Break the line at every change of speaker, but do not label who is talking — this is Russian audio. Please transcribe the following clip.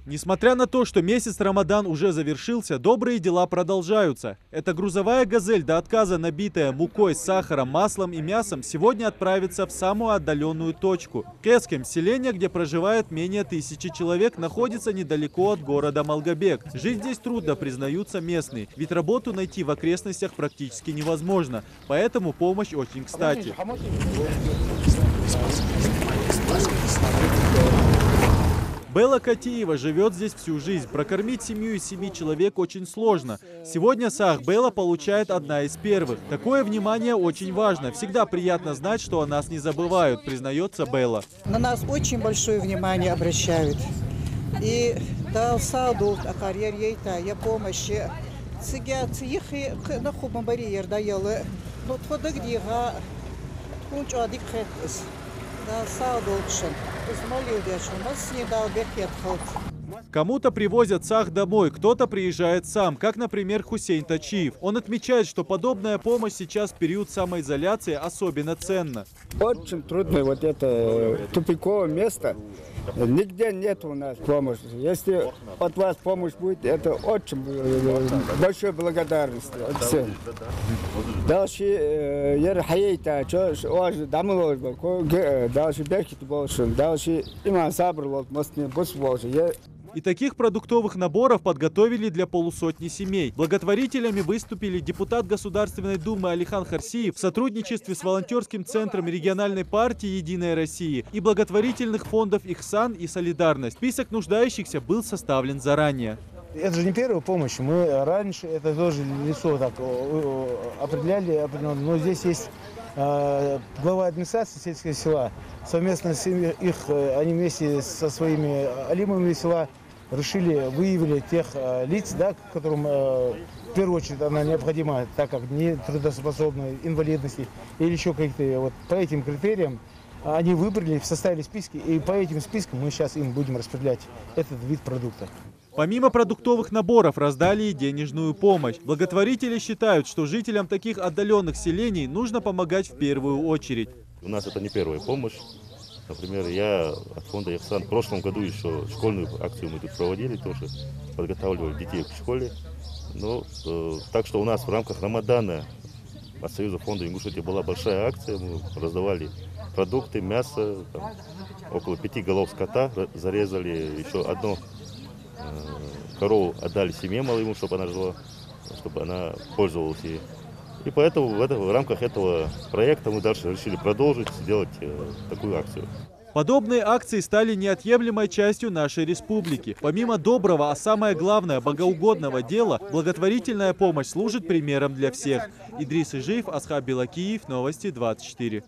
Несмотря на то, что месяц Рамадан уже завершился, добрые дела продолжаются. Эта грузовая «Газель», до отказа набитая мукой, сахаром, маслом и мясом, сегодня отправится в самую отдаленную точку. Кескем, селение, где проживает менее 1000 человек, находится недалеко от города Малгобек. Жить здесь трудно, признаются местные, ведь работу найти в окрестностях практически невозможно. Поэтому помощь очень кстати. Белла Катиева живет здесь всю жизнь. Прокормить семью из 7 человек очень сложно. Сегодня Саах Белла получает одна из первых. Такое внимание очень важно. Всегда приятно знать, что о нас не забывают, признается Белла.
На нас очень большое внимание обращают. И да, саду, карьере, я помощи. Цыгя, цыихи, на хубом барьер даёлы. Но туда где га, кунчу адикхетс. Да, саду лучше.
Кому-то привозят саах домой, кто-то приезжает сам, как, например, Хусейн Тачиев. Он отмечает, что подобная помощь сейчас в период самоизоляции особенно ценна.
Очень трудно вот это тупиковое место. Нигде нет у нас помощи. Если от вас помощь будет, это очень большая благодарность от всех. Дальше я хайта, что дамыло, дальше бехит больше, дальше иман сабр вот мост не больше.
И таких продуктовых наборов подготовили для полусотни семей. Благотворителями выступили депутат Государственной Думы Алихан Харсиев в сотрудничестве с волонтерским центром региональной партии «Единая Россия» и благотворительных фондов «Ихсан» и «Солидарность». Список нуждающихся был составлен заранее.
Это же не первая помощь. Мы раньше это тоже лицо так определяли, но здесь есть глава администрации сельского села. Совместно с их, они вместе со своими алимами села решили, выявили тех лиц, да, которым в первую очередь она необходима, так как не трудоспособны, инвалидности или еще какие-то. Вот по этим критериям они выбрали, составили списки, и по этим спискам мы сейчас им будем распределять этот вид продукта.
Помимо продуктовых наборов раздали и денежную помощь. Благотворители считают, что жителям таких отдаленных селений нужно помогать в первую очередь.
У нас это не первая помощь. Например, я от фонда «Ихсан» в прошлом году еще школьную акцию мы тут проводили, тоже подготавливали детей к школе. Но, так что у нас в рамках Рамадана от Союза фонда Ингушетии была большая акция. Мы раздавали продукты, мясо, там, около 5 голов скота зарезали, еще одну корову отдали семье малому, чтобы она жила, чтобы она пользовалась ей. И поэтому в рамках этого проекта мы дальше решили продолжить сделать такую акцию.
Подобные акции стали неотъемлемой частью нашей республики. Помимо доброго, а самое главное, богоугодного дела, благотворительная помощь служит примером для всех. Идрис Ижиев, Асхаб Белакиев, Новости 24.